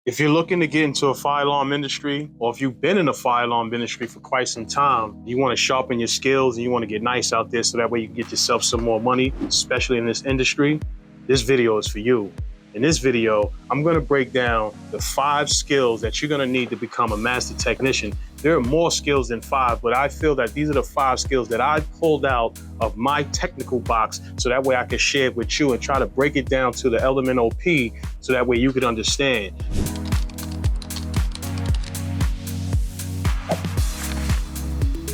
If you're looking to get into a fire alarm industry, or if you've been in the fire alarm industry for quite some time, you want to sharpen your skills and you want to get nice out there so that way you can get yourself some more money, especially in this industry, this video is for you. In this video, I'm going to break down the 5 skills that you're going to need to become a master technician. There are more skills than 5, but I feel that these are the 5 skills that I pulled out of my technical box so that way I can share it with you and try to break it down to the elemental P so that way you could understand.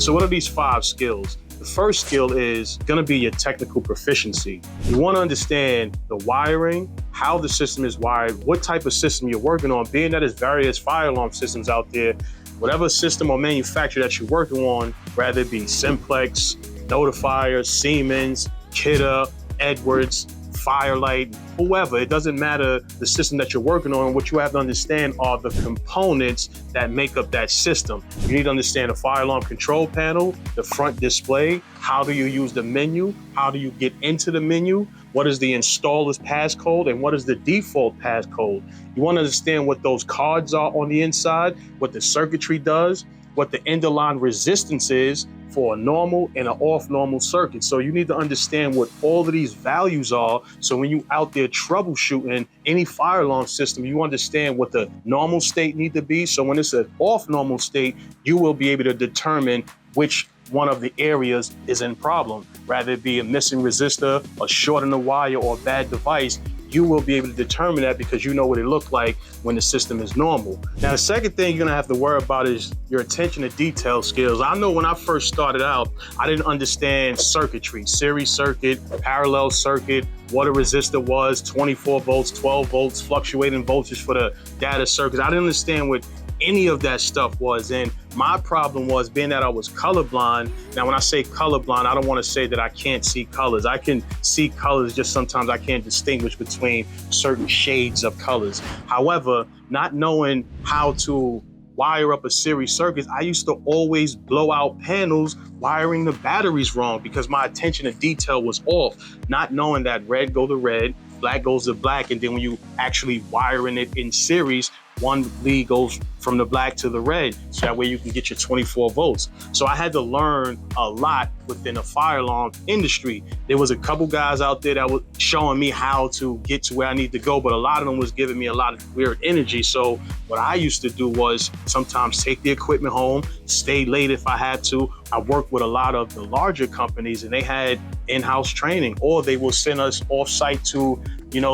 So what are these 5 skills? The first skill is going to be your technical proficiency. You want to understand the wiring, how the system is wired, what type of system you're working on, being that there's various fire alarm systems out there. Whatever system or manufacturer that you're working on, whether it be Simplex, Notifier, Siemens, Kidder, Edwards, Firelight, whoever, it doesn't matter the system that you're working on. What you have to understand are the components that make up that system. You need to understand the fire alarm control panel, the front display, how do you use the menu, how do you get into the menu, what is the installer's passcode, and what is the default passcode. You want to understand what those cards are on the inside, what the circuitry does, what the end of line resistance is for a normal and an off normal circuit. So you need to understand what all of these values are. So when you out there troubleshooting any fire alarm system, you understand what the normal state need to be. So when it's an off normal state, you will be able to determine which one of the areas is in problem. Rather it be a missing resistor, a short in the wire, or a bad device, you will be able to determine that because you know what it looked like when the system is normal. Now, the second thing you're gonna have to worry about is your attention to detail skills. I know when I first started out, I didn't understand circuitry, series circuit, parallel circuit, what a resistor was, 24 volts, 12 volts, fluctuating voltage for the data circuits. I didn't understand what any of that stuff was. And my problem was being that I was colorblind. Now, when I say colorblind, I don't want to say that I can't see colors. I can see colors, just sometimes I can't distinguish between certain shades of colors. However, not knowing how to wire up a series circuit, I used to always blow out panels wiring the batteries wrong because my attention to detail was off, not knowing that red go to red, black goes to black, and then when you actually wiring it in series, one lead goes from the black to the red, so that way you can get your 24 volts. So I had to learn a lot within the fire alarm industry. There was a couple guys out there that were showing me how to get to where I need to go, but a lot of them was giving me a lot of weird energy. So what I used to do was sometimes take the equipment home, stay late if I had to. I worked with a lot of the larger companies and they had in-house training, or they will send us off-site to,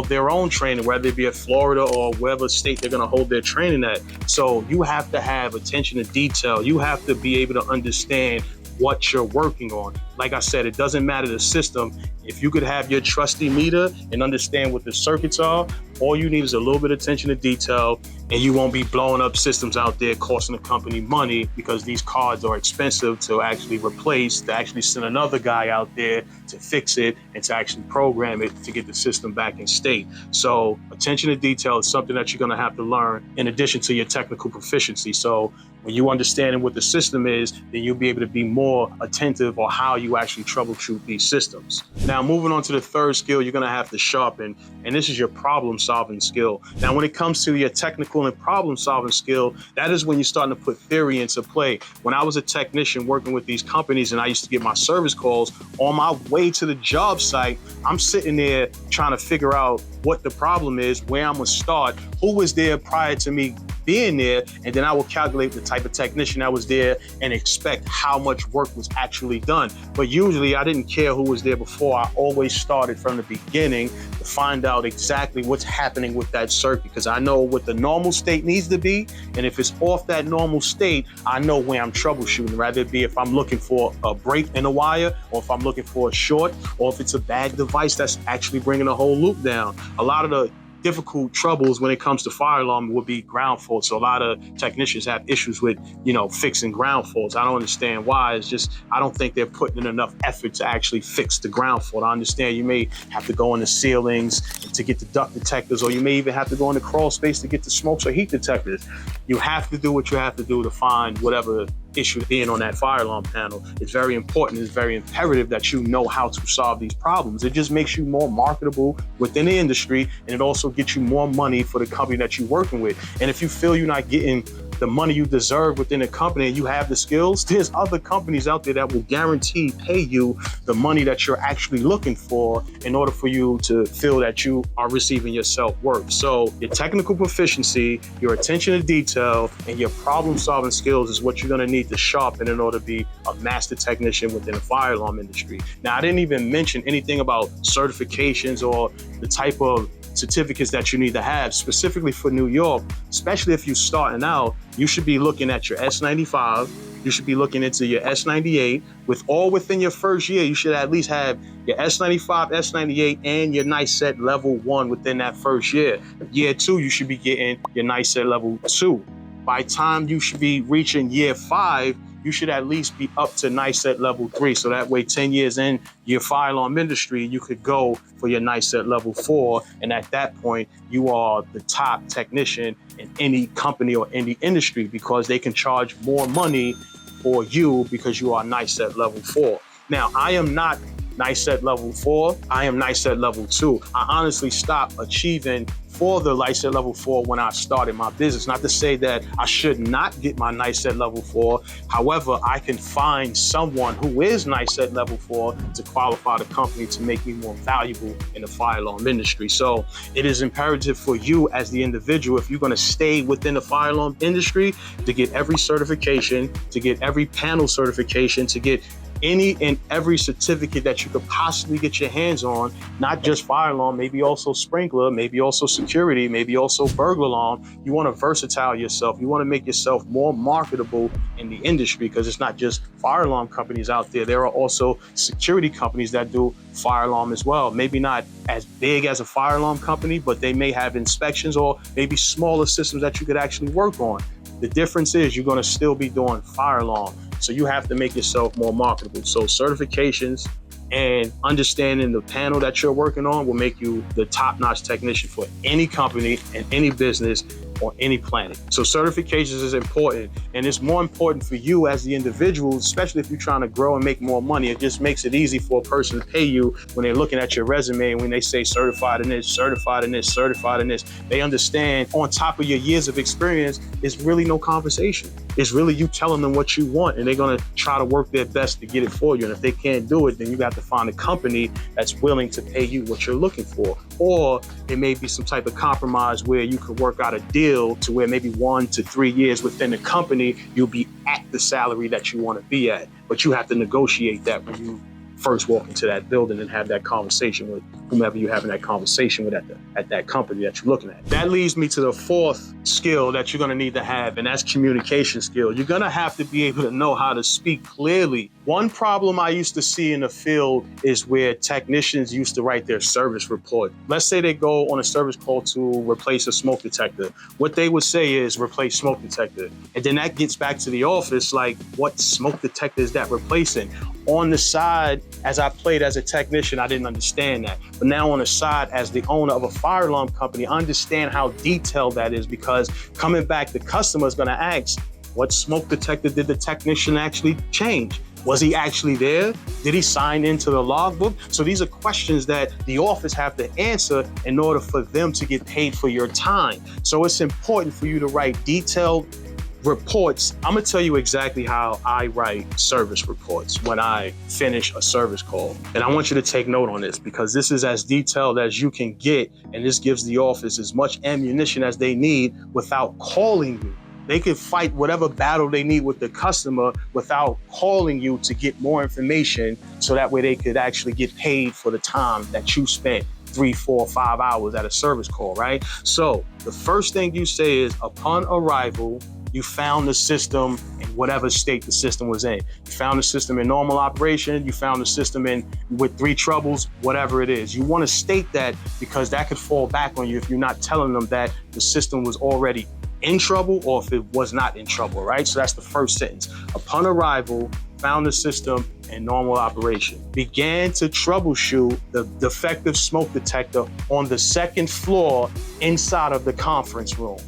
their own training, whether it be at Florida or wherever state they're gonna hold their training at. So you have to have attention to detail. You have to be able to understand what you're working on. Like I said, it doesn't matter the system. If you could have your trusty meter and understand what the circuits are, all you need is a little bit of attention to detail, and you won't be blowing up systems out there costing the company money because these cards are expensive to actually replace, to actually send another guy out there to fix it and to actually program it to get the system back in state. So attention to detail is something that you're gonna have to learn in addition to your technical proficiency. So when you understand what the system is, then you'll be able to be more attentive on how you actually troubleshoot these systems. Now, moving on to the third skill you're gonna have to sharpen, and this is your problem-solving skill. Now, when it comes to your technical and problem-solving skill, that is when you're starting to put theory into play. When I was a technician working with these companies and I used to get my service calls, on my way to the job site, I'm sitting there trying to figure out what the problem is, where I'm gonna start, who was there prior to me being there, and then I will calculate the type of technician that was there and expect how much work was actually done. But usually I didn't care who was there before. I always started from the beginning to find out exactly what's happening with that circuit, because I know what the normal state needs to be, and if it's off that normal state, I know where I'm troubleshooting, rather it be if I'm looking for a break in a wire, or if I'm looking for a short, or if it's a bad device that's actually bringing the whole loop down. A lot of the difficult troubles when it comes to fire alarm would be ground faults. So a lot of technicians have issues with, fixing ground faults. I don't understand why. It's just, I don't think they're putting in enough effort to actually fix the ground fault. I understand you may have to go in the ceilings to get the duct detectors, or you may even have to go in the crawl space to get the smokes or heat detectors. You have to do what you have to do to find whatever issue being on that fire alarm panel. It's very important, it's very imperative that you know how to solve these problems. It just makes you more marketable within the industry, and it also gets you more money for the company that you're working with. And if you feel you're not getting the money you deserve within a company and you have the skills, there's other companies out there that will guarantee pay you the money that you're actually looking for in order for you to feel that you are receiving your self-worth. So your technical proficiency, your attention to detail, and your problem-solving skills is what you're gonna need to sharpen in order to be a master technician within the fire alarm industry. Now, I didn't even mention anything about certifications or the type of certificates that you need to have specifically for New York. Especially if you're starting out, you should be looking at your S95, you should be looking into your S98. Within your first year, you should at least have your S95, S98, and your NICET level 1 within that first year. Year 2, you should be getting your NICET level 2. By time you should be reaching year 5, you should at least be up to NICET level 3. So that way, 10 years in your fire alarm industry, you could go for your NICET level 4. And at that point, you are the top technician in any company or any industry because they can charge more money for you because you are NICET level 4. Now, I am not NICET level 4. I am NICET level 2. I honestly stopped achieving for the NICET level 4 when I started my business. Not to say that I should not get my NICET level 4. However, I can find someone who is NICET level 4 to qualify the company to make me more valuable in the fire alarm industry. So it is imperative for you as the individual, if you're gonna stay within the fire alarm industry, to get every certification, to get every panel certification, to get any and every certificate that you could possibly get your hands on, not just fire alarm, maybe also sprinkler, maybe also security, maybe also burglar alarm. You want to versatile yourself. You want to make yourself more marketable in the industry because it's not just fire alarm companies out there. There are also security companies that do fire alarm as well. Maybe not as big as a fire alarm company, but they may have inspections or maybe smaller systems that you could actually work on. The difference is you're going to still be doing fire alarm. So you have to make yourself more marketable. So certifications and understanding the panel that you're working on will make you the top-notch technician for any company and any business on any planet. So certifications is important, and it's more important for you as the individual, especially if you're trying to grow and make more money. It just makes it easy for a person to pay you when they're looking at your resume and when they say certified in this, certified in this, certified in this. They understand on top of your years of experience, it's really no conversation. It's really you telling them what you want, and they're gonna try to work their best to get it for you. And if they can't do it, then you have to find a company that's willing to pay you what you're looking for. Or it may be some type of compromise where you could work out a deal to where maybe 1 to 3 years within the company, you'll be at the salary that you want to be at. But you have to negotiate that when you first walk into that building and have that conversation with whomever you're having that conversation with at that company that you're looking at. That leads me to the fourth skill that you're going to need to have, and that's communication skill. You're going to have to be able to know how to speak clearly. One problem I used to see in the field is where technicians used to write their service report. Let's say they go on a service call to replace a smoke detector. What they would say is replace smoke detector. And then that gets back to the office like, what smoke detector is that replacing? On the side, as I played as a technician, I didn't understand that. But now on the side, as the owner of a fire alarm company, I understand how detailed that is, because coming back, the customer is gonna ask, what smoke detector did the technician actually change? Was he actually there? Did he sign into the logbook? So these are questions that the office have to answer in order for them to get paid for your time. So it's important for you to write detailed reports. I'm gonna tell you exactly how I write service reports when I finish a service call. And I want you to take note on this, because this is as detailed as you can get, and this gives the office as much ammunition as they need without calling you. They can fight whatever battle they need with the customer without calling you to get more information, so that way they could actually get paid for the time that you spent 3, 4, 5 hours at a service call, right? So the first thing you say is, upon arrival, you found the system in whatever state the system was in. You found the system in normal operation, you found the system in with 3 troubles, whatever it is. You want to state that, because that could fall back on you if you're not telling them that the system was already in trouble or if it was not in trouble, right? So that's the first sentence. Upon arrival, found the system in normal operation. Began to troubleshoot the defective smoke detector on the 2nd floor inside of the conference room.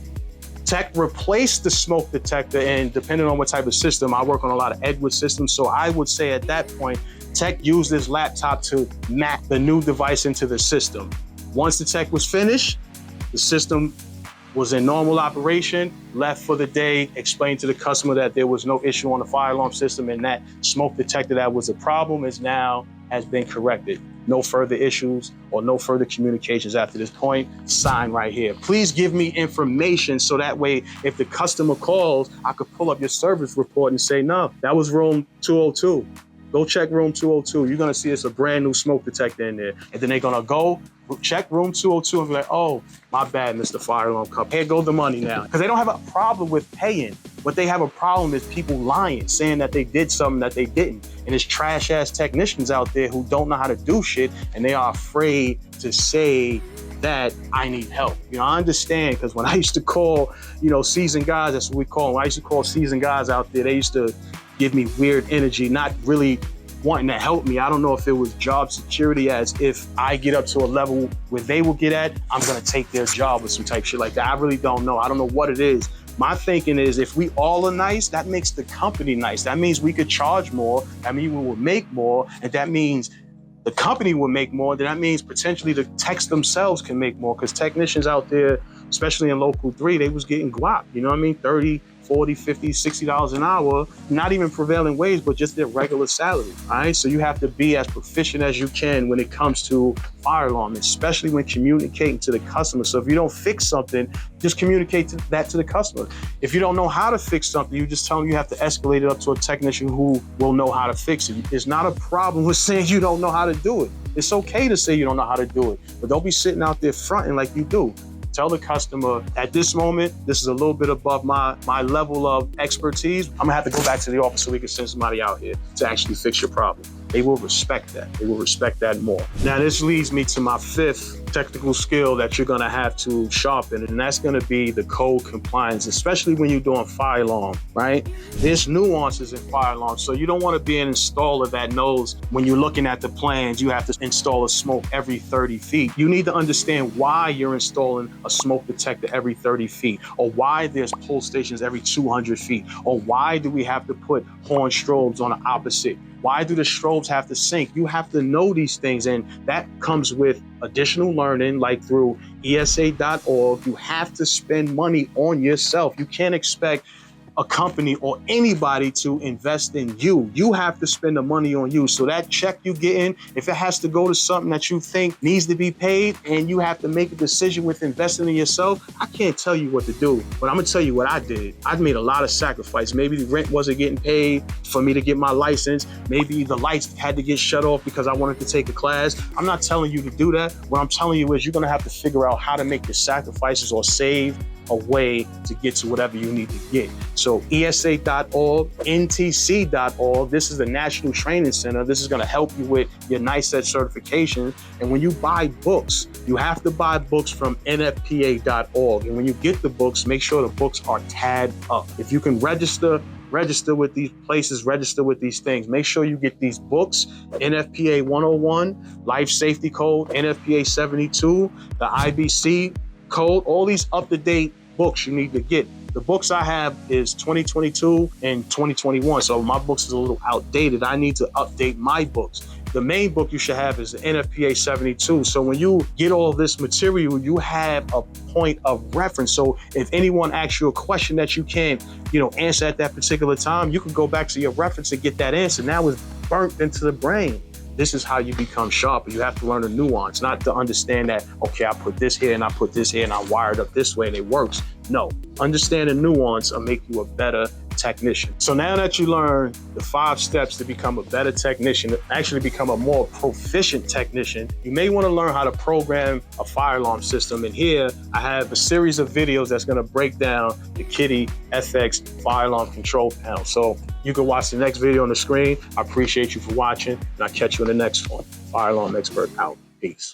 Tech replaced the smoke detector, and depending on what type of system, I work on a lot of Edward systems, so I would say at that point, tech used this laptop to map the new device into the system. Once the tech was finished, the system was in normal operation, left for the day, explained to the customer that there was no issue on the fire alarm system, and that smoke detector that was a problem has been corrected. No further issues or no further communications after this point. Sign right here. Please give me information so that way if the customer calls, I could pull up your service report and say, no, that was room 202. Go check room 202. You're gonna see it's a brand new smoke detector in there. And then they're gonna go check room 202 and be like, oh, my bad, Mr. Fire Alarm Company. Here go the money now. Because they don't have a problem with paying. What they have a problem is people lying, saying that they did something that they didn't. And there's trash ass technicians out there who don't know how to do shit, and they are afraid to say that I need help. You know, I understand, because when I used to call, seasoned guys, that's what we call them. When I used to call seasoned guys out there, they used to give me weird energy, not really wanting to help me. I don't know if it was job security, as if I get up to a level where they will get at, I'm gonna take their job or some type shit like that. I really don't know. I don't know what it is. My thinking is if we all are nice, that makes the company nice. That means we could charge more. That means we will make more. And that means the company will make more. Then that means potentially the techs themselves can make more, because technicians out there, especially in local 3, they was getting guap, you know what I mean? 30, 40, 50, $60 an hour, not even prevailing wage, but just their regular salary, all right? So you have to be as proficient as you can when it comes to fire alarm, especially when communicating to the customer. So if you don't fix something, just communicate that to the customer. If you don't know how to fix something, you just tell them you have to escalate it up to a technician who will know how to fix it. It's not a problem with saying you don't know how to do it. It's okay to say you don't know how to do it, but don't be sitting out there fronting like you do. Tell the customer, at this moment, this is a little bit above my level of expertise. I'm gonna have to go back to the office so we can send somebody out here to actually fix your problem. They will respect that. They will respect that more. Now, this leads me to my 5th technical skill that you're gonna have to sharpen, and that's gonna be the code compliance, especially when you're doing fire alarm, right? There's nuances in fire alarm, so you don't wanna be an installer that knows when you're looking at the plans, you have to install a smoke every 30 feet. You need to understand why you're installing a smoke detector every 30 feet, or why there's pull stations every 200 feet, or why do we have to put horn strobes on the opposite? Why do the strobes have to sync? You have to know these things, and that comes with additional learning, like through ESA.org. You have to spend money on yourself. You can't expect a company or anybody to invest in you. You have to spend the money on you. So that check you get in, if it has to go to something that you think needs to be paid, and you have to make a decision with investing in yourself, I can't tell you what to do, but I'm gonna tell you what I did. I've made a lot of sacrifice. Maybe the rent wasn't getting paid for me to get my license. Maybe the lights had to get shut off because I wanted to take a class. I'm not telling you to do that. What I'm telling you is you're gonna have to figure out how to make your sacrifices or save a way to get to whatever you need to get. So ESA.org, NTC.org, this is the National Training Center. This is gonna help you with your NICET certification. And when you buy books, you have to buy books from NFPA.org. And when you get the books, make sure the books are tagged up. If you can register with these places, register with these things. Make sure you get these books, NFPA 101, Life Safety Code, NFPA 72, the IBC code, all these up-to-date books you need to get. The books I have is 2022 and 2021, so my books is a little outdated. I need to update my books. The main book you should have is the NFPA 72. So when you get all this material, you have a point of reference. So if anyone asks you a question that you can't, answer at that particular time, you can go back to your reference and get that answer. Now it's burnt into the brain. This is how you become sharper. You have to learn the nuance, not to understand that, okay, I put this here and I put this here and I wired up this way and it works. No, understand the nuance will make you a better technician. So now that you learn the 5 steps to become a better technician, actually become a more proficient technician, you may want to learn how to program a fire alarm system. And here I have a series of videos that's going to break down the Kitty FX fire alarm control panel. So you can watch the next video on the screen. I appreciate you for watching, and I'll catch you in the next one. Fire alarm expert out. Peace.